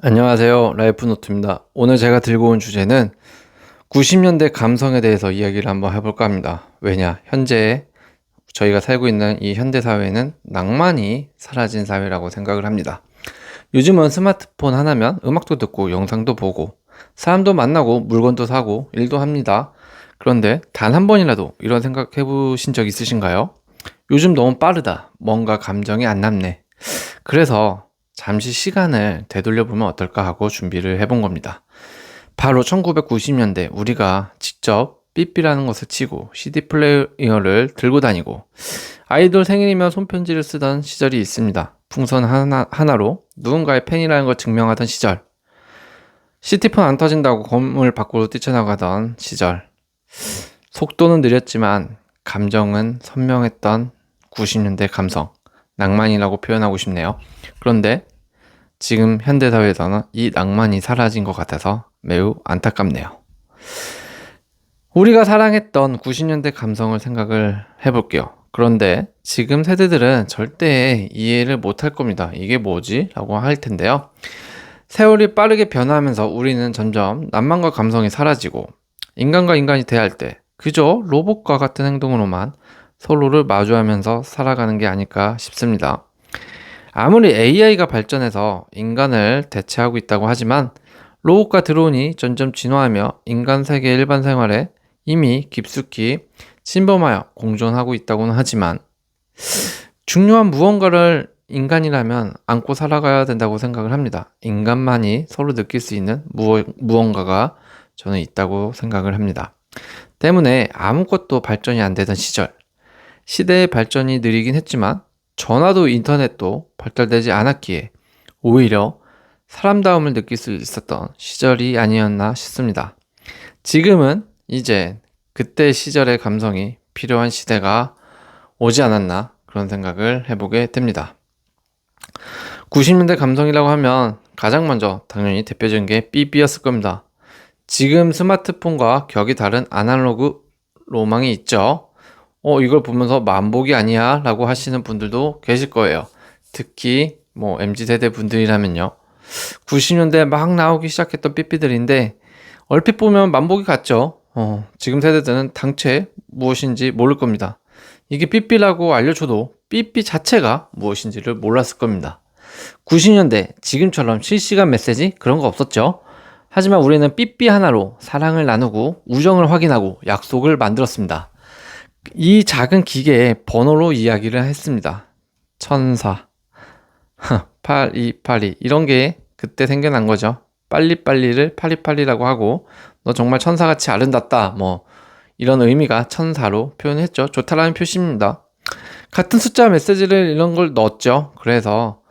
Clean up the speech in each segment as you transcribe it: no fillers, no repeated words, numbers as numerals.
안녕하세요. 라이프노트입니다. 오늘 제가 들고 온 주제는 90년대 감성에 대해서 이야기를 한번 해볼까 합니다. 왜냐, 현재 저희가 살고 있는 이 현대 사회는 낭만이 사라진 사회라고 생각을 합니다. 요즘은 스마트폰 하나면 음악도 듣고 영상도 보고 사람도 만나고 물건도 사고 일도 합니다. 그런데 단 한 번이라도 이런 생각 해보신 적 있으신가요? 요즘 너무 빠르다. 뭔가 감정이 안 남네. 그래서 잠시 시간을 되돌려 보면 어떨까 하고 준비를 해본 겁니다. 바로 1990년대 우리가 직접 삐삐라는 것을 치고 CD 플레이어를 들고 다니고 아이돌 생일이면 손편지를 쓰던 시절이 있습니다. 풍선 하나로 누군가의 팬이라는 걸 증명하던 시절, 시티폰 안 터진다고 건물 밖으로 뛰쳐나가던 시절, 속도는 느렸지만 감정은 선명했던 90년대 감성, 낭만이라고 표현하고 싶네요. 그런데 지금 현대사회에서는 이 낭만이 사라진 것 같아서 매우 안타깝네요. 우리가 사랑했던 90년대 감성을 생각을 해볼게요. 그런데 지금 세대들은 절대 이해를 못할 겁니다. 이게 뭐지? 라고 할 텐데요. 세월이 빠르게 변화하면서 우리는 점점 낭만과 감성이 사라지고 인간과 인간이 대할 때 그저 로봇과 같은 행동으로만 서로를 마주하면서 살아가는 게 아닐까 싶습니다. 아무리 AI가 발전해서 인간을 대체하고 있다고 하지만 로봇과 드론이 점점 진화하며 인간 세계 일반 생활에 이미 깊숙이 침범하여 공존하고 있다고는 하지만 중요한 무언가를 인간이라면 안고 살아가야 된다고 생각을 합니다. 인간만이 서로 느낄 수 있는 무언가가 저는 있다고 생각을 합니다. 때문에 아무것도 발전이 안 되던 시대의 발전이 느리긴 했지만 전화도 인터넷도 발달되지 않았기에 오히려 사람다움을 느낄 수 있었던 시절이 아니었나 싶습니다. 지금은 이제 그때 시절의 감성이 필요한 시대가 오지 않았나 그런 생각을 해보게 됩니다. 90년대 감성이라고 하면 가장 먼저 당연히 대표적인 게 삐삐였을 겁니다. 지금 스마트폰과 격이 다른 아날로그 로망이 있죠. 이걸 보면서 만복이 아니야 라고 하시는 분들도 계실 거예요. 특히 MZ세대 분들이라면요. 90년대 막 나오기 시작했던 삐삐들인데 얼핏 보면 만복이 같죠. 지금 세대들은 당최 무엇인지 모를 겁니다. 이게 삐삐라고 알려줘도 삐삐 자체가 무엇인지를 몰랐을 겁니다. 90년대 지금처럼 실시간 메시지 그런 거 없었죠. 하지만 우리는 삐삐 하나로 사랑을 나누고 우정을 확인하고 약속을 만들었습니다. 이 작은 기계에 번호로 이야기를 했습니다. 1004, 8282 이런 게 그때 생겨난 거죠. 빨리빨리를 파리파리라고 하고 너 정말 천사같이 아름답다 이런 의미가 천사로 표현했죠. 좋다라는 표시입니다. 같은 숫자 메시지를 이런 걸 넣었죠. 그래서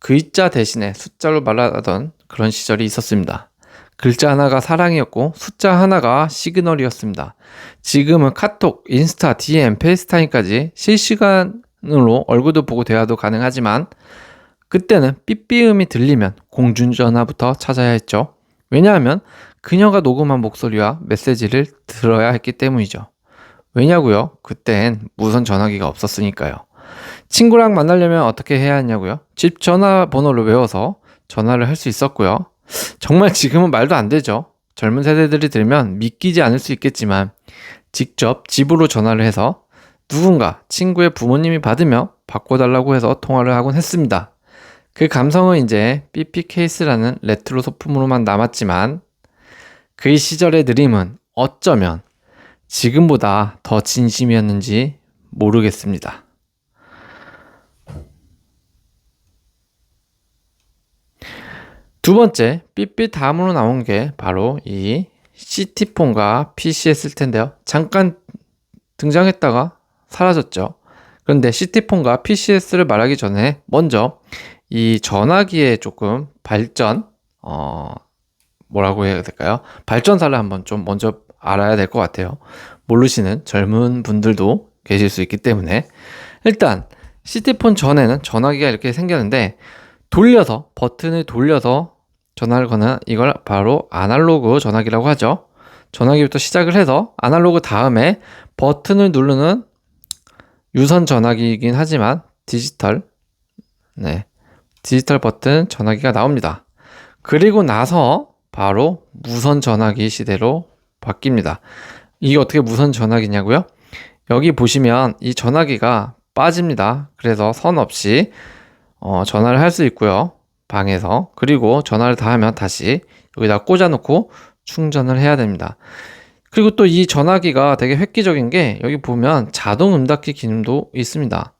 글자 대신에 숫자로 말하던 그런 시절이 있었습니다. 글자 하나가 사랑이었고 숫자 하나가 시그널이었습니다. 지금은 카톡, 인스타, DM, 페이스타임까지 실시간으로 얼굴도 보고 대화도 가능하지만 그때는 삐삐음이 들리면 공중전화부터 찾아야 했죠. 왜냐하면 그녀가 녹음한 목소리와 메시지를 들어야 했기 때문이죠. 왜냐고요? 그땐 무선 전화기가 없었으니까요. 친구랑 만나려면 어떻게 해야 했냐고요? 집 전화번호를 외워서 전화를 할 수 있었고요. 정말 지금은 말도 안 되죠. 젊은 세대들이 들으면 믿기지 않을 수 있겠지만 직접 집으로 전화를 해서 누군가 친구의 부모님이 받으며 바꿔달라고 해서 통화를 하곤 했습니다. 그 감성은 이제 삐삐 케이스라는 레트로 소품으로만 남았지만 그 시절의 느림은 어쩌면 지금보다 더 진심이었는지 모르겠습니다. 두 번째, 삐삐 다음으로 나온 게 바로 이 시티폰과 PC였을 텐데요. 잠깐 등장했다가 사라졌죠. 그런데 시티폰과 PCS를 말하기 전에 먼저 이 전화기의 조금 뭐라고 해야 될까요? 발전사를 한번 좀 먼저 알아야 될 것 같아요. 모르시는 젊은 분들도 계실 수 있기 때문에 일단 시티폰 전에는 전화기가 이렇게 생겼는데 버튼을 돌려서 전화를 거는 이걸 바로 아날로그 전화기라고 하죠. 전화기부터 시작을 해서 아날로그 다음에 버튼을 누르는 유선 전화기이긴 하지만 디지털 버튼 전화기가 나옵니다. 그리고 나서 바로 무선 전화기 시대로 바뀝니다. 이게 어떻게 무선 전화기냐고요? 여기 보시면 이 전화기가 빠집니다. 그래서 선 없이 전화를 할 수 있고요. 방에서. 그리고 전화를 다 하면 다시 여기다 꽂아 놓고 충전을 해야 됩니다. 그리고 또 이 전화기가 되게 획기적인 게 여기 보면 자동 응답기 기능도 있습니다.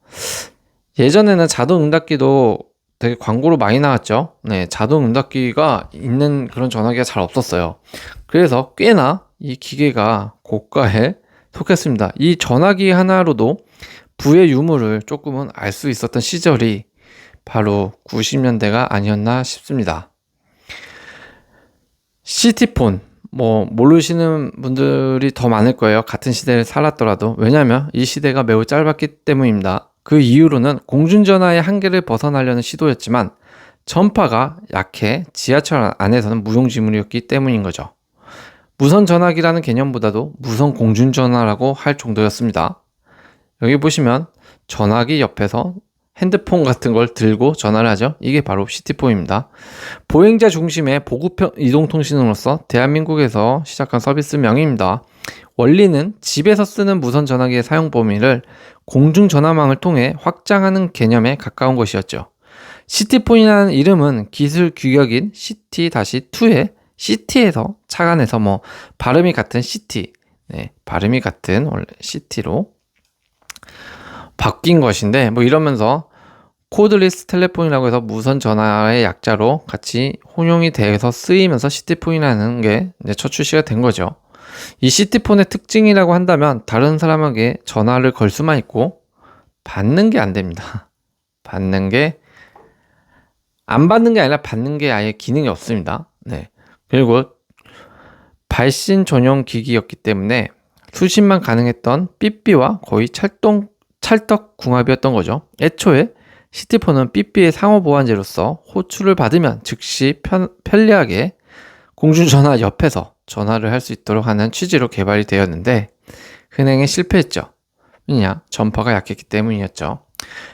예전에는 자동 응답기도 되게 광고로 많이 나왔죠. 네, 자동 응답기가 있는 그런 전화기가 잘 없었어요. 그래서 꽤나 이 기계가 고가에 속했습니다. 이 전화기 하나로도 부의 유무를 조금은 알 수 있었던 시절이 바로 90년대가 아니었나 싶습니다. 시티폰, 모르시는 분들이 더 많을 거예요. 같은 시대를 살았더라도. 왜냐하면 이 시대가 매우 짧았기 때문입니다. 그 이후로는 공중전화의 한계를 벗어나려는 시도였지만 전파가 약해 지하철 안에서는 무용지물이었기 때문인 거죠. 무선 전화기라는 개념보다도 무선 공중전화라고 할 정도였습니다. 여기 보시면 전화기 옆에서 핸드폰 같은 걸 들고 전화를 하죠. 이게 바로 시티폰입니다. 보행자 중심의 보급형 이동통신으로서 대한민국에서 시작한 서비스명입니다. 원리는 집에서 쓰는 무선 전화기의 사용 범위를 공중전화망을 통해 확장하는 개념에 가까운 것이었죠. 시티폰이라는 이름은 기술 규격인 CT-2의 시티에서 착안해서 발음이 같은 시티, 발음이 같은 원래 시티로 바뀐 것인데 이러면서 코드리스 텔레폰이라고 해서 무선 전화의 약자로 같이 혼용이 돼서 쓰이면서 시티폰이라는 게 첫 출시가 된 거죠. 이 시티폰의 특징이라고 한다면 다른 사람에게 전화를 걸 수만 있고 받는 게 안 됩니다. 안 받는 게 아니라 받는 게 아예 기능이 없습니다. 네. 그리고 발신 전용 기기였기 때문에 수신만 가능했던 삐삐와 거의 찰떡궁합이었던 거죠. 애초에 시티폰은 삐삐의 상호 보완제로서 호출을 받으면 즉시 편리하게 공중전화 옆에서 전화를 할 수 있도록 하는 취지로 개발이 되었는데 흔행에 실패했죠. 왜냐? 전파가 약했기 때문이었죠.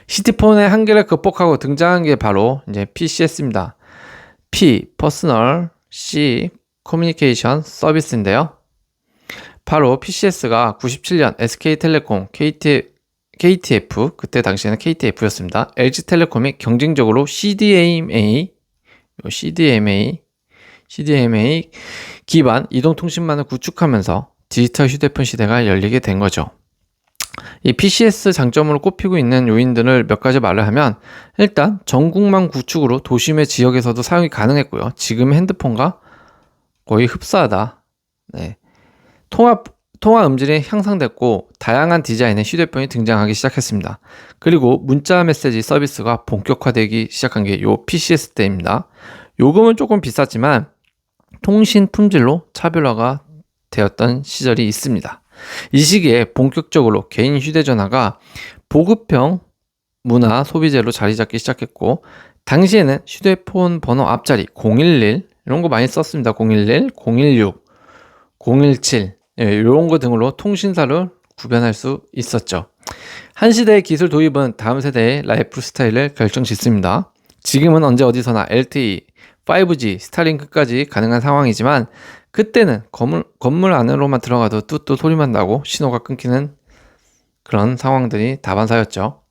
시티폰의 한계를 극복하고 등장한 게 바로 이제 PCS입니다. P, 퍼스널, C, 커뮤니케이션 서비스인데요. 바로 PCS가 97년 SK텔레콤, KTF, 그때 당시에는 KTF였습니다. LG텔레콤이 경쟁적으로 CDMA 기반 이동통신망을 구축하면서 디지털 휴대폰 시대가 열리게 된 거죠. 이 PCS 장점으로 꼽히고 있는 요인들을 몇 가지 말을 하면 일단 전국망 구축으로 도심의 지역에서도 사용이 가능했고요. 지금 핸드폰과 거의 흡사하다. 네. 통화 음질이 향상됐고 다양한 디자인의 휴대폰이 등장하기 시작했습니다. 그리고 문자 메시지 서비스가 본격화되기 시작한 게 요 PCS 때입니다. 요금은 조금 비쌌지만 통신 품질로 차별화가 되었던 시절이 있습니다. 이 시기에 본격적으로 개인 휴대전화가 보급형 문화 소비재로 자리 잡기 시작했고 당시에는 휴대폰 번호 앞자리 011 이런 거 많이 썼습니다. 011, 016, 017 이런 거 등으로 통신사를 구별할 수 있었죠. 한 시대의 기술 도입은 다음 세대의 라이프 스타일을 결정짓습니다. 지금은 언제 어디서나 LTE, 5G, 스타링크까지 가능한 상황이지만 그때는 건물 안으로만 들어가도 뚜뚜 소리만 나고 신호가 끊기는 그런 상황들이 다반사였죠.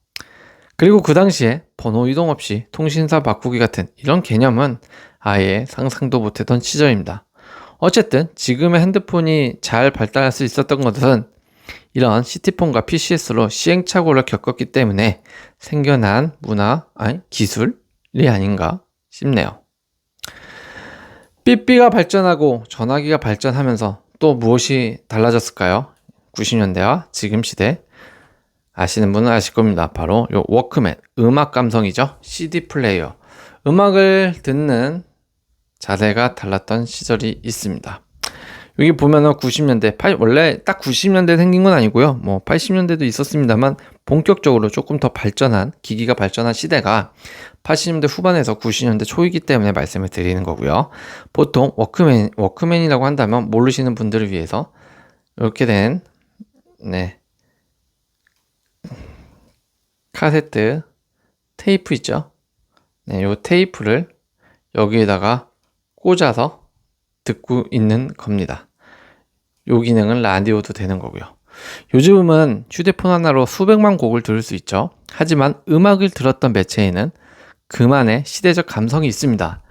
그리고 그 당시에 번호 이동 없이 통신사 바꾸기 같은 이런 개념은 아예 상상도 못했던 시절입니다. 어쨌든 지금의 핸드폰이 잘 발달할 수 있었던 것은 이런 시티폰과 PCS로 시행착오를 겪었기 때문에 생겨난 기술이 아닌가 싶네요. 삐삐가 발전하고 전화기가 발전하면서 또 무엇이 달라졌을까요? 90년대와 지금 시대 아시는 분은 아실 겁니다. 바로 요 워크맨, 음악 감성이죠. CD 플레이어, 음악을 듣는 자세가 달랐던 시절이 있습니다. 여기 보면은 90년대, 원래 딱 90년대 생긴 건 아니고요. 80년대도 있었습니다만 본격적으로 조금 더 기기가 발전한 시대가 80년대 후반에서 90년대 초이기 때문에 말씀을 드리는 거고요. 보통 워크맨이라고 한다면 모르시는 분들을 위해서 이렇게 된, 카세트 테이프 있죠. 요 테이프를 여기에다가 꽂아서 듣고 있는 겁니다. 요 기능은 라디오도 되는 거고요. 요즘은 휴대폰 하나로 수백만 곡을 들을 수 있죠. 하지만 음악을 들었던 매체에는 그만의 시대적 감성이 있습니다.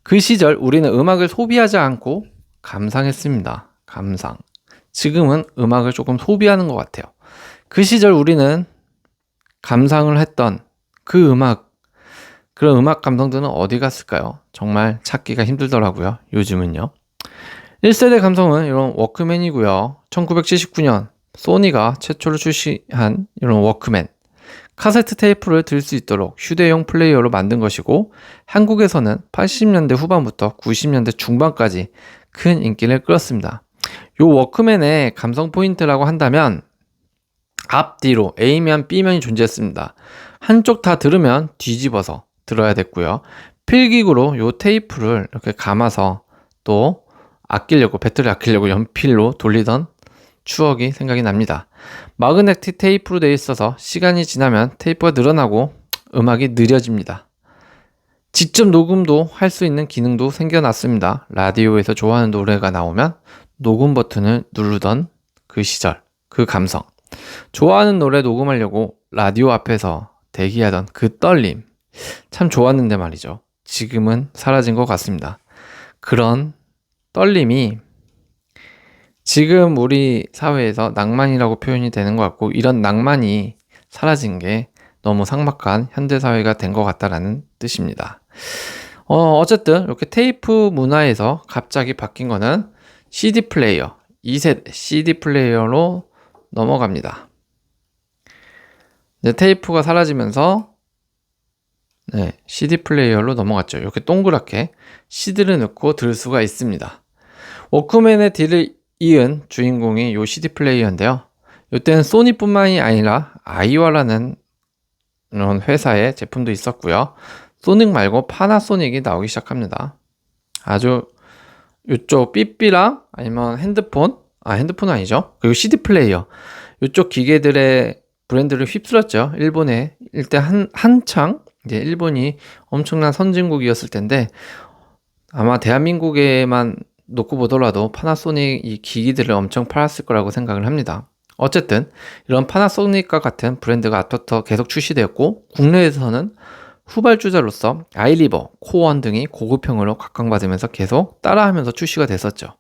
그 시절 우리는 음악을 소비하지 않고 감상했습니다. 감상. 지금은 음악을 조금 소비하는 것 같아요. 그 시절 우리는 감상을 했던 그 음악, 그런 음악 감성들은 어디 갔을까요? 정말 찾기가 힘들더라고요. 요즘은요. 1세대 감성은 이런 워크맨이고요. 1979년 소니가 최초로 출시한 이런 워크맨. 카세트 테이프를 들 수 있도록 휴대용 플레이어로 만든 것이고, 한국에서는 80년대 후반부터 90년대 중반까지 큰 인기를 끌었습니다. 요 워크맨의 감성 포인트라고 한다면 앞뒤로 A면 B면이 존재했습니다. 한쪽 다 들으면 뒤집어서 들어야 됐고요. 필기구로 요 테이프를 이렇게 감아서 또 배터리 아끼려고 연필로 돌리던 추억이 생각이 납니다. 마그네틱 테이프로 되어 있어서 시간이 지나면 테이프가 늘어나고 음악이 느려집니다. 직접 녹음도 할 수 있는 기능도 생겨났습니다. 라디오에서 좋아하는 노래가 나오면 녹음 버튼을 누르던 그 시절, 그 감성. 좋아하는 노래 녹음하려고 라디오 앞에서 대기하던 그 떨림. 참 좋았는데 말이죠. 지금은 사라진 것 같습니다. 그런 떨림이 지금 우리 사회에서 낭만이라고 표현이 되는 것 같고, 이런 낭만이 사라진 게 너무 삭막한 현대사회가 된 것 같다라는 뜻입니다. 어쨌든 이렇게 테이프 문화에서 갑자기 바뀐 거는 CD 플레이어, 2세대 CD 플레이어로 넘어갑니다. 이제 테이프가 사라지면서 CD 플레이어로 넘어갔죠. 이렇게 동그랗게 CD를 넣고 들을 수가 있습니다. 워크맨의 뒤를 이은 주인공이 요 CD 플레이어인데요. 이때는 소니뿐만이 아니라 아이와라는 이런 회사의 제품도 있었고요. 소닉 말고 파나소닉이 나오기 시작합니다. 아주 이쪽 삐삐랑 아니면 핸드폰 아니죠. 그리고 CD 플레이어 이쪽 기계들의 브랜드를 휩쓸었죠. 일본에 일대 한창 이제 일본이 엄청난 선진국이었을 텐데, 아마 대한민국에만 놓고 보더라도 파나소닉 이 기기들을 엄청 팔았을 거라고 생각을 합니다. 어쨌든 이런 파나소닉과 같은 브랜드가 앞부터 계속 출시되었고, 국내에서는 후발주자로서 아이리버, 코원 등이 고급형으로 각광받으면서 계속 따라하면서 출시가 됐었죠.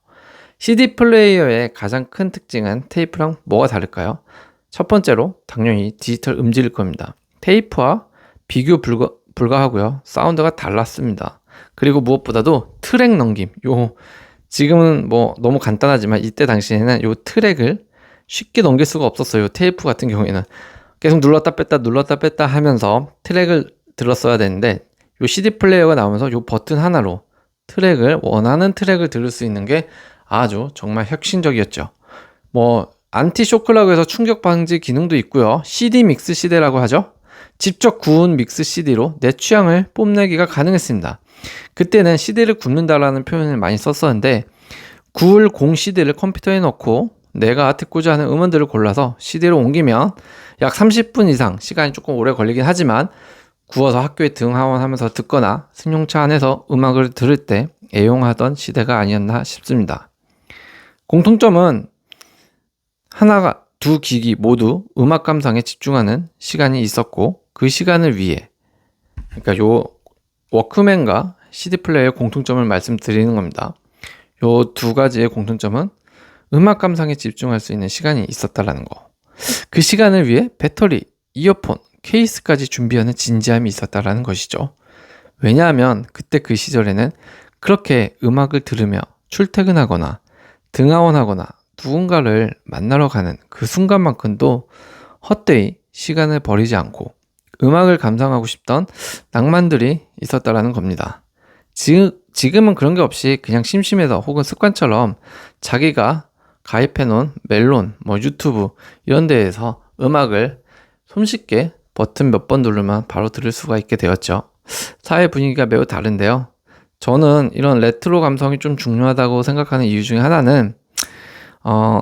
CD 플레이어의 가장 큰 특징은 테이프랑 뭐가 다를까요? 첫 번째로 당연히 디지털 음질일 겁니다. 테이프와 비교 불가하고요. 사운드가 달랐습니다. 그리고 무엇보다도 트랙 넘김. 지금은 뭐 너무 간단하지만 이때 당시에는 요 트랙을 쉽게 넘길 수가 없었어요. 테이프 같은 경우에는 계속 눌렀다 뺐다 하면서 트랙을 들었어야 되는데, 요 CD 플레이어가 나오면서 요 버튼 하나로 원하는 트랙을 들을 수 있는 게 아주 정말 혁신적이었죠. 뭐 안티 쇼크라고 해서 충격 방지 기능도 있고요. CD 믹스 시대라고 하죠. 직접 구운 믹스 CD로 내 취향을 뽐내기가 가능했습니다. 그때는 CD를 굽는다라는 표현을 많이 썼었는데, 구울 공 CD를 컴퓨터에 넣고 내가 듣고자 하는 음원들을 골라서 CD로 옮기면 약 30분 이상, 시간이 조금 오래 걸리긴 하지만 구워서 학교에 등하원하면서 듣거나 승용차 안에서 음악을 들을 때 애용하던 시대가 아니었나 싶습니다. 공통점은 두 기기 모두 음악 감상에 집중하는 시간이 있었고, 그 시간을 위해, 그러니까 요 워크맨과 CD 플레이어의 공통점을 말씀드리는 겁니다. 요 두 가지의 공통점은 음악 감상에 집중할 수 있는 시간이 있었다라는 거. 그 시간을 위해 배터리, 이어폰, 케이스까지 준비하는 진지함이 있었다라는 것이죠. 왜냐하면 그때 그 시절에는 그렇게 음악을 들으며 출퇴근하거나 등하원하거나 누군가를 만나러 가는 그 순간만큼도 헛되이 시간을 버리지 않고 음악을 감상하고 싶던 낭만들이 있었다라는 겁니다. 지금은 그런 게 없이 그냥 심심해서 혹은 습관처럼 자기가 가입해놓은 멜론, 유튜브 이런 데에서 음악을 손쉽게 버튼 몇 번 누르면 바로 들을 수가 있게 되었죠. 사회 분위기가 매우 다른데요. 저는 이런 레트로 감성이 좀 중요하다고 생각하는 이유 중에 하나는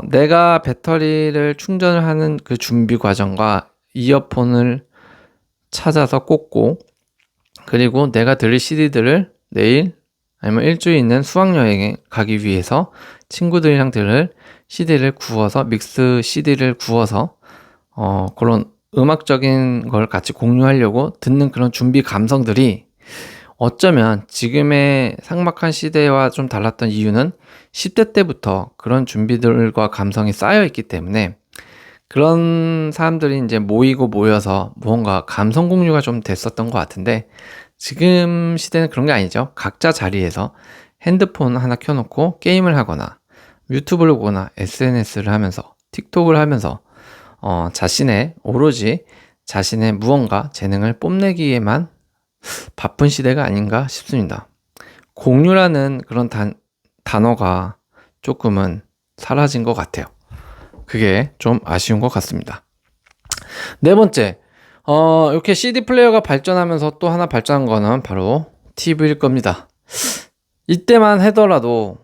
내가 배터리를 충전을 하는 그 준비 과정과 이어폰을 찾아서 꽂고, 그리고 내가 들을 CD들을 내일 아니면 일주일 있는 수학여행에 가기 위해서 친구들이랑 들을 CD를 구워서, 믹스 CD를 구워서, 그런 음악적인 걸 같이 공유하려고 듣는 그런 준비 감성들이 어쩌면 지금의 삭막한 시대와 좀 달랐던 이유는 10대 때부터 그런 준비들과 감성이 쌓여 있기 때문에 그런 사람들이 이제 모이고 모여서 무언가 감성 공유가 좀 됐었던 것 같은데 지금 시대는 그런 게 아니죠. 각자 자리에서 핸드폰 하나 켜놓고 게임을 하거나 유튜브를 보거나 SNS를 하면서 틱톡을 하면서 오로지 자신의 무언가 재능을 뽐내기에만 바쁜 시대가 아닌가 싶습니다. 공유라는 그런 단어가 조금은 사라진 것 같아요. 그게 좀 아쉬운 것 같습니다. 네 번째, 이렇게 CD 플레이어가 발전하면서 또 하나 발전한 거는 바로 TV일 겁니다. 이때만 하더라도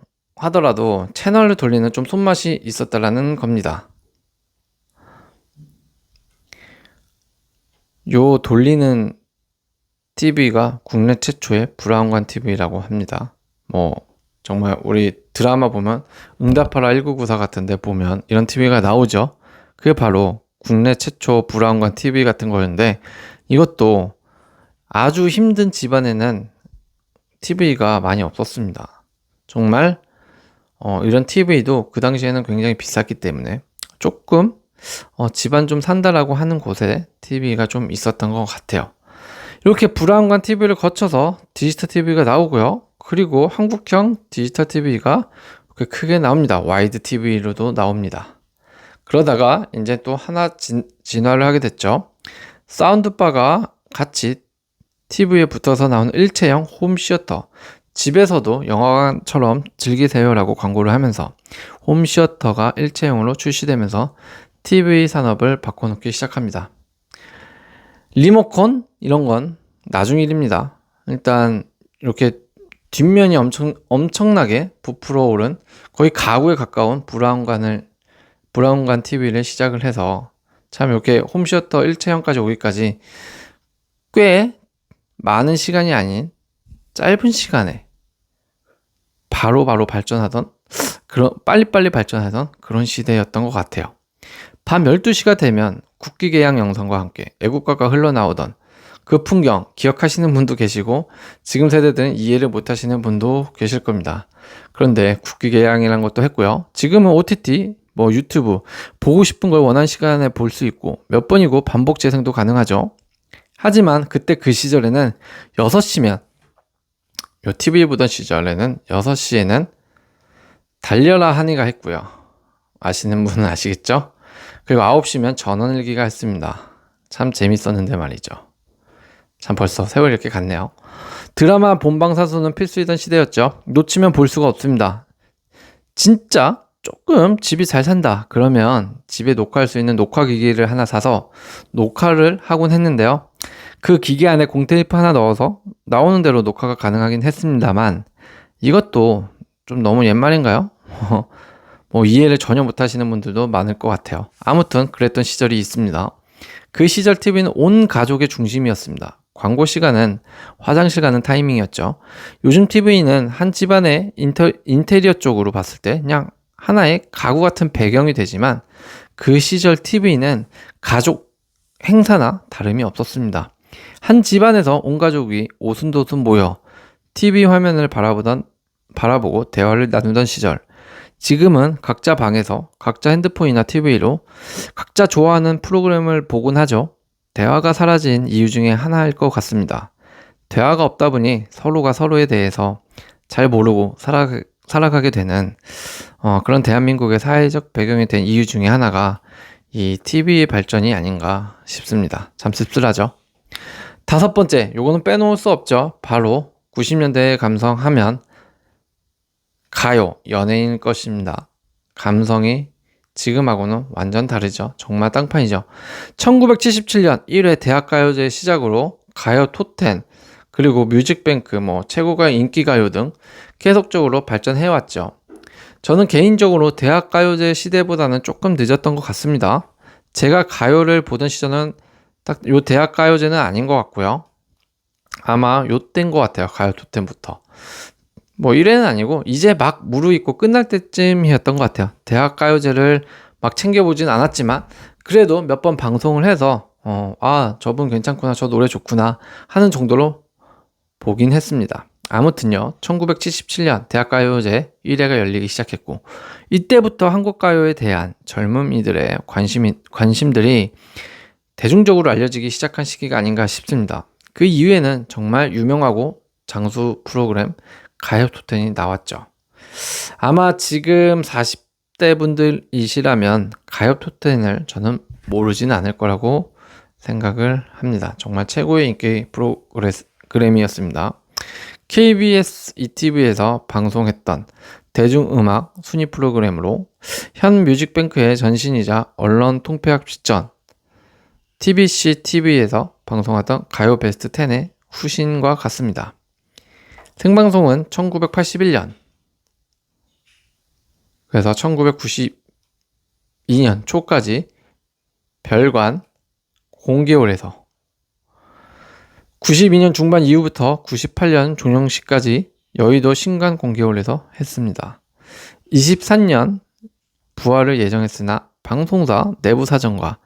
채널을 돌리는 좀 손맛이 있었다라는 겁니다. 요 돌리는 TV가 국내 최초의 브라운관 TV라고 합니다. 정말 우리 드라마 보면 응답하라 1994 같은데 보면 이런 TV가 나오죠. 그게 바로 국내 최초 브라운관 TV 같은 거였는데 이것도 아주 힘든 집안에는 TV가 많이 없었습니다. 정말 이런 TV도 그 당시에는 굉장히 비쌌기 때문에 조금 집안 좀 산다라고 하는 곳에 TV가 좀 있었던 것 같아요. 이렇게 브라운관 TV를 거쳐서 디지털 TV가 나오고요. 그리고 한국형 디지털 TV가 크게 나옵니다. 와이드 TV로도 나옵니다. 그러다가 이제 또 하나 진화를 하게 됐죠. 사운드바가 같이 TV에 붙어서 나오는 일체형 홈시어터. 집에서도 영화관처럼 즐기세요라고 광고를 하면서 홈시어터가 일체형으로 출시되면서 TV 산업을 바꿔놓기 시작합니다. 리모컨 이런 건 나중 일입니다. 일단 이렇게 뒷면이 엄청나게 부풀어 오른 거의 가구에 가까운 브라운관 TV를 시작을 해서 참 이렇게 홈시어터 일체형까지 오기까지 꽤 많은 시간이 아닌 짧은 시간에 바로바로 발전하던 빨리빨리 발전하던 그런 시대였던 것 같아요. 밤 12시가 되면 국기개양 영상과 함께 애국가가 흘러나오던 그 풍경 기억하시는 분도 계시고 지금 세대들은 이해를 못하시는 분도 계실 겁니다. 그런데 국기개양이라는 것도 했고요. 지금은 OTT, 유튜브 보고 싶은 걸 원하는 시간에 볼 수 있고 몇 번이고 반복 재생도 가능하죠. 하지만 그때 그 시절에는 6시면 요 TV 보던 시절에는 6시에는 달려라 하니가 했고요. 아시는 분은 아시겠죠? 그리고 9시면 전원일기가 했습니다. 참 재밌었는데 말이죠. 참 벌써 세월이 이렇게 갔네요. 드라마 본방사수는 필수이던 시대였죠. 놓치면 볼 수가 없습니다. 진짜 조금 집이 잘 산다 그러면 집에 녹화할 수 있는 녹화기기를 하나 사서 녹화를 하곤 했는데요. 그 기계 안에 공테이프 하나 넣어서 나오는 대로 녹화가 가능하긴 했습니다만 이것도 좀 너무 옛말인가요? 이해를 전혀 못하시는 분들도 많을 것 같아요. 아무튼 그랬던 시절이 있습니다. 그 시절 TV는 온 가족의 중심이었습니다. 광고 시간은 화장실 가는 타이밍이었죠. 요즘 TV는 한 집안의 인테리어 쪽으로 봤을 때 그냥 하나의 가구 같은 배경이 되지만 그 시절 TV는 가족 행사나 다름이 없었습니다. 한 집안에서 온 가족이 오순도순 모여 TV 화면을 바라보고 대화를 나누던 시절. 지금은 각자 방에서 각자 핸드폰이나 TV로 각자 좋아하는 프로그램을 보곤 하죠. 대화가 사라진 이유 중에 하나일 것 같습니다. 대화가 없다 보니 서로가 서로에 대해서 잘 모르고 살아가게 되는 그런 대한민국의 사회적 배경이 된 이유 중에 하나가 이 TV의 발전이 아닌가 싶습니다. 참 씁쓸하죠. 5번째, 요거는 빼놓을 수 없죠. 바로 90년대의 감성 하면 가요, 연예인일 것입니다. 감성이 지금하고는 완전 다르죠. 정말 땅판이죠. 1977년 1회 대학가요제 시작으로 가요 톱10 그리고 뮤직뱅크, 최고가요 인기가요 등 계속적으로 발전해왔죠. 저는 개인적으로 대학가요제 시대보다는 조금 늦었던 것 같습니다. 제가 가요를 보던 시절은 딱 요 대학가요제는 아닌 것 같고요. 아마 요때인 것 같아요. 가요 톱10부터. 뭐 1회는 아니고 이제 막 무르익고 끝날 때쯤이었던 것 같아요. 대학 가요제를 막 챙겨보진 않았지만 그래도 몇 번 방송을 해서 저분 괜찮구나, 저 노래 좋구나 하는 정도로 보긴 했습니다. 아무튼요, 1977년 대학가요제 1회가 열리기 시작했고 이때부터 한국가요에 대한 젊은이들의 관심들이 대중적으로 알려지기 시작한 시기가 아닌가 싶습니다. 그 이후에는 정말 유명하고 장수 프로그램 가요톱텐이 나왔죠. 아마 지금 40대 분들이시라면 가요톱텐을 저는 모르지는 않을 거라고 생각을 합니다. 정말 최고의 인기 프로그램이었습니다. KBS ETV에서 방송했던 대중음악 순위 프로그램으로 현 뮤직뱅크의 전신이자 언론 통폐합 시전 TBC TV에서 방송하던 가요 베스트 10의 후신과 같습니다. 생방송은 1981년, 그래서 1992년 초까지 별관 공개홀에서 92년 중반 이후부터 98년 종영시까지 여의도 신관 공개홀에서 했습니다. 23년 부활을 예정했으나 방송사 내부 사정과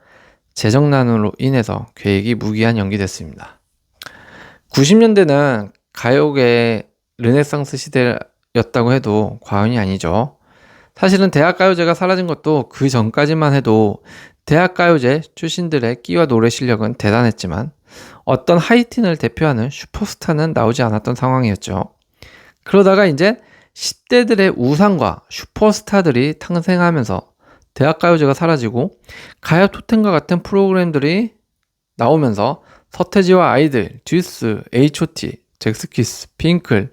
재정난으로 인해서 계획이 무기한 연기됐습니다. 90년대는 가요계의 르네상스 시대였다고 해도 과언이 아니죠. 사실은 대학가요제가 사라진 것도 그 전까지만 해도 대학가요제 출신들의 끼와 노래 실력은 대단했지만 어떤 하이틴을 대표하는 슈퍼스타는 나오지 않았던 상황이었죠. 그러다가 이제 10대들의 우상과 슈퍼스타들이 탄생하면서 대학가요제가 사라지고 가요톱텐과 같은 프로그램들이 나오면서 서태지와 아이들, 듀스, H.O.T, 잭스키스, 핑클,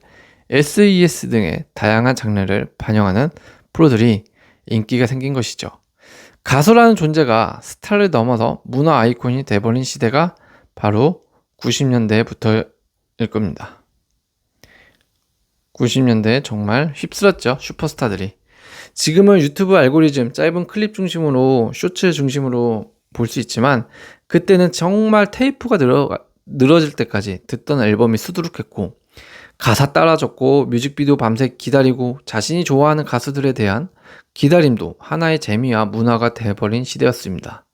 S.E.S 등의 다양한 장르를 반영하는 프로들이 인기가 생긴 것이죠. 가수라는 존재가 스타를 넘어서 문화 아이콘이 돼버린 시대가 바로 90년대부터일 겁니다. 90년대에 정말 휩쓸었죠, 슈퍼스타들이. 지금은 유튜브 알고리즘, 짧은 클립 중심으로, 쇼츠 중심으로 볼 수 있지만 그때는 정말 테이프가 늘어질 때까지 듣던 앨범이 수두룩했고 가사 따라 적고 뮤직비디오 밤새 기다리고 자신이 좋아하는 가수들에 대한 기다림도 하나의 재미와 문화가 돼버린 시대였습니다.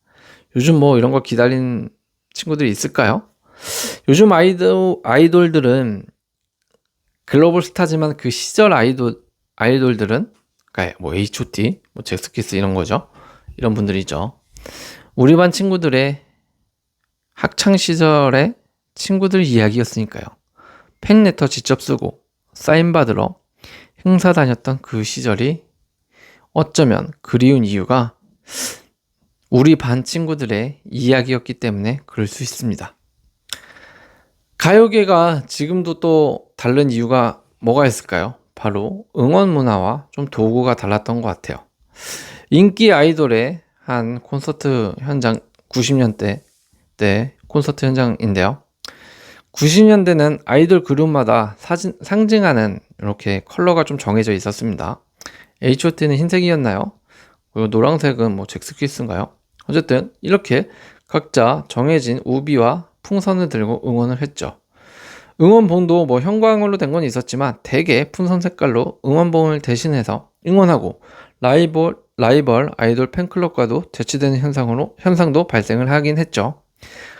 요즘 뭐 이런 거 기다린 친구들이 있을까요? 요즘 아이돌들은 글로벌 스타지만 그 시절 아이돌들은 그러니까 뭐 H.O.T, 뭐 잭스키스 이런 거죠. 이런 분들이죠. 우리 반 친구들의 학창 시절의 친구들 이야기였으니까요. 팬레터 직접 쓰고 사인 받으러 행사 다녔던 그 시절이 어쩌면 그리운 이유가 우리 반 친구들의 이야기였기 때문에 그럴 수 있습니다. 가요계가 지금도 또 다른 이유가 뭐가 있을까요? 바로 응원 문화와 좀 도구가 달랐던 것 같아요. 인기 아이돌의 한 콘서트 현장, 90년대 때 콘서트 현장인데요. 90년대는 아이돌 그룹마다 상징하는 이렇게 컬러가 좀 정해져 있었습니다. H.O.T는 흰색이었나요? 그리고 노란색은 뭐 잭스키스인가요? 어쨌든 이렇게 각자 정해진 우비와 풍선을 들고 응원을 했죠. 응원봉도 뭐 형광으로 된 건 있었지만 대개 풍선 색깔로 응원봉을 대신해서 응원하고 라이벌 아이돌 팬클럽과도 대치되는 현상도 발생을 하긴 했죠.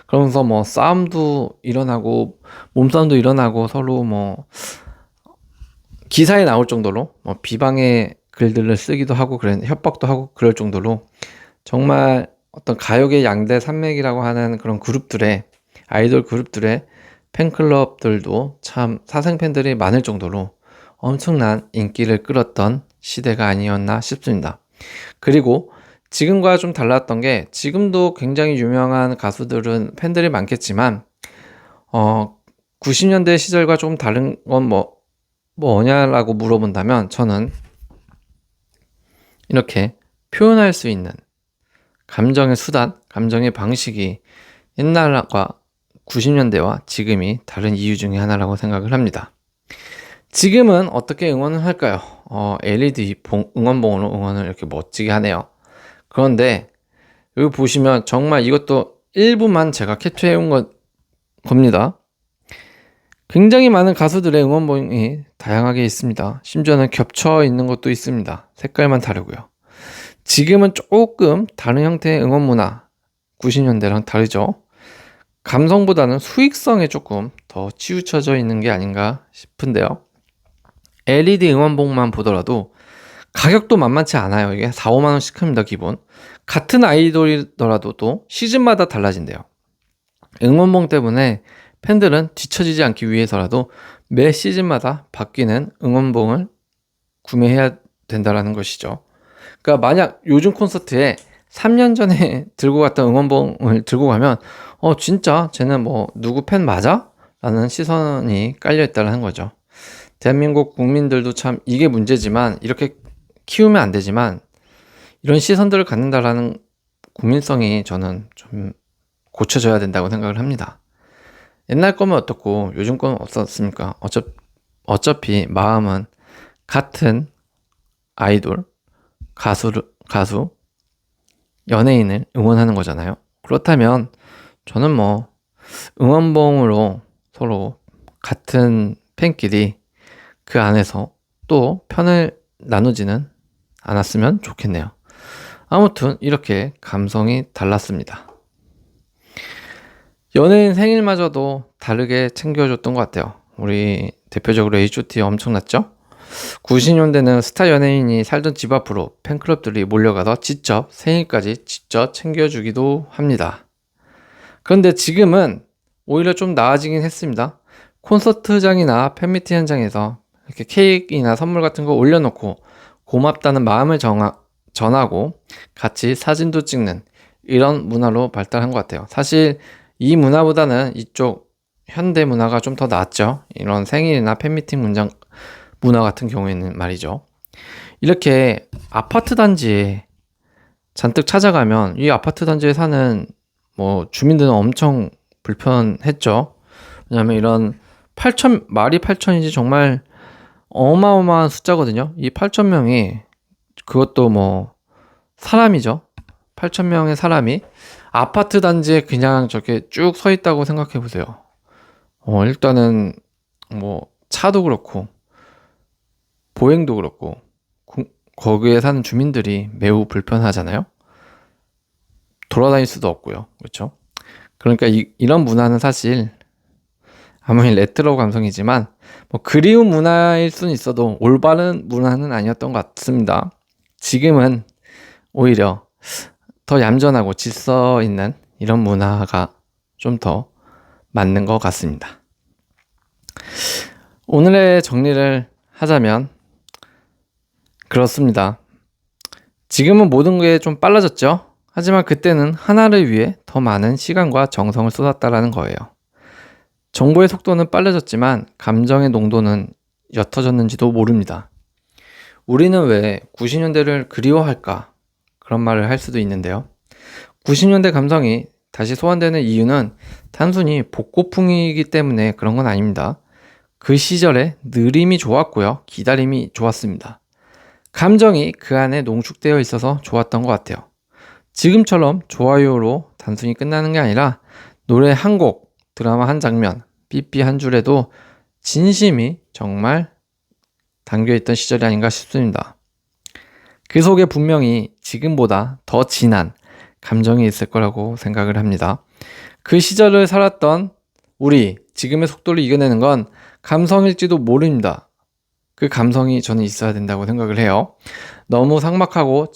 그러면서 뭐 싸움도 일어나고 몸싸움도 일어나고 서로 뭐 기사에 나올 정도로 뭐 비방의 글들을 쓰기도 하고 협박도 하고 그럴 정도로 정말 어떤 가요계 양대 산맥이라고 하는 그런 아이돌 그룹들의 팬클럽들도 참 사생팬들이 많을 정도로 엄청난 인기를 끌었던 시대가 아니었나 싶습니다. 그리고 지금과 좀 달랐던 게 지금도 굉장히 유명한 가수들은 팬들이 많겠지만 90년대 시절과 좀 다른 건 뭐냐라고 물어본다면 저는 이렇게 표현할 수 있는 감정의 수단, 감정의 방식이 옛날과 90년대와 지금이 다른 이유 중에 하나라고 생각을 합니다. 지금은 어떻게 응원을 할까요? LED 응원봉으로 응원을 이렇게 멋지게 하네요. 그런데 여기 보시면 정말 이것도 일부만 제가 캡처해 온 겁니다. 굉장히 많은 가수들의 응원봉이 다양하게 있습니다. 심지어는 겹쳐 있는 것도 있습니다. 색깔만 다르고요. 지금은 조금 다른 형태의 응원 문화, 90년대랑 다르죠. 감성보다는 수익성에 조금 더 치우쳐져 있는 게 아닌가 싶은데요. LED 응원봉만 보더라도 가격도 만만치 않아요. 이게 4, 5만 원씩 합니다, 기본. 같은 아이돌이더라도 또 시즌마다 달라진대요. 응원봉 때문에 팬들은 뒤처지지 않기 위해서라도 매 시즌마다 바뀌는 응원봉을 구매해야 된다라는 것이죠. 그러니까 만약 요즘 콘서트에 3년 전에 들고 갔던 응원봉을 들고 가면 진짜 쟤는 뭐 누구 팬 맞아? 라는 시선이 깔려 있다는 거죠. 대한민국 국민들도 참 이게 문제지만 이렇게 키우면 안 되지만 이런 시선들을 갖는다라는 국민성이 저는 좀 고쳐져야 된다고 생각을 합니다. 옛날 거면 어떻고 요즘 거는 어떻습니까? 어차피 마음은 같은 아이돌, 가수, 연예인을 응원하는 거잖아요. 그렇다면 저는 뭐 응원봉으로 서로 같은 팬끼리 그 안에서 또 편을 나누지는 않았으면 좋겠네요. 아무튼 이렇게 감성이 달랐습니다. 연예인 생일마저도 다르게 챙겨줬던 것 같아요. 우리 대표적으로 H.O.T 엄청났죠? 90년대는 스타 연예인이 살던 집 앞으로 팬클럽들이 몰려가서 직접 생일까지 직접 챙겨주기도 합니다. 그런데 지금은 오히려 좀 나아지긴 했습니다. 콘서트장이나 팬미팅 현장에서 이렇게 케이크나 선물 같은 거 올려놓고 고맙다는 마음을 전하고 같이 사진도 찍는 이런 문화로 발달한 것 같아요. 사실 이 문화보다는 이쪽 현대 문화가 좀 더 낫죠. 이런 생일이나 팬미팅 문화 같은 경우에는 말이죠. 이렇게 아파트 단지에 잔뜩 찾아가면 이 아파트 단지에 사는 뭐 주민들은 엄청 불편했죠. 왜냐하면 이런 말이 8천이지 정말 어마어마한 숫자거든요. 이 8천 명이 그것도 뭐 사람이죠. 8천 명의 사람이 아파트 단지에 그냥 저렇게 쭉 서 있다고 생각해 보세요. 일단은 뭐 차도 그렇고 보행도 그렇고 거기에 사는 주민들이 매우 불편하잖아요. 돌아다닐 수도 없고요. 그렇죠? 그러니까 이런 문화는 사실 아무리 레트로 감성이지만 뭐 그리운 문화일 수는 있어도 올바른 문화는 아니었던 것 같습니다. 지금은 오히려 더 얌전하고 질서 있는 이런 문화가 좀 더 맞는 것 같습니다. 오늘의 정리를 하자면 그렇습니다. 지금은 모든 게 좀 빨라졌죠? 하지만 그때는 하나를 위해 더 많은 시간과 정성을 쏟았다라는 거예요. 정보의 속도는 빨라졌지만 감정의 농도는 옅어졌는지도 모릅니다. 우리는 왜 90년대를 그리워할까? 그런 말을 할 수도 있는데요. 90년대 감성이 다시 소환되는 이유는 단순히 복고풍이기 때문에 그런 건 아닙니다. 그 시절에 느림이 좋았고요. 기다림이 좋았습니다. 감정이 그 안에 농축되어 있어서 좋았던 것 같아요. 지금처럼 좋아요로 단순히 끝나는 게 아니라 노래 한 곡, 드라마 한 장면, 삐삐 한 줄에도 진심이 정말 담겨있던 시절이 아닌가 싶습니다. 그 속에 분명히 지금보다 더 진한 감정이 있을 거라고 생각을 합니다. 그 시절을 살았던 우리, 지금의 속도를 이겨내는 건 감성일지도 모릅니다. 그 감성이 저는 있어야 된다고 생각을 해요. 너무 삭막하고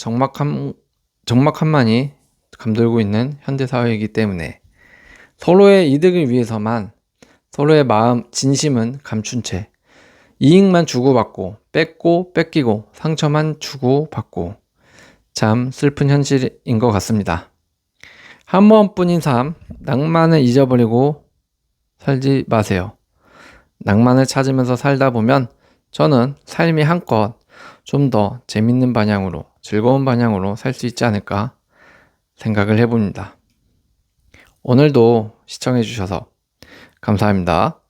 적막함만이 감돌고 있는 현대사회이기 때문에 서로의 이득을 위해서만 서로의 마음, 진심은 감춘 채 이익만 주고받고 뺏고 뺏기고 상처만 주고받고 참 슬픈 현실인 것 같습니다. 한 번뿐인 삶, 낭만을 잊어버리고 살지 마세요. 낭만을 찾으면서 살다 보면 저는 삶이 한껏 좀 더 재밌는 방향으로, 즐거운 방향으로 살 수 있지 않을까 생각을 해봅니다. 오늘도 시청해주셔서 감사합니다.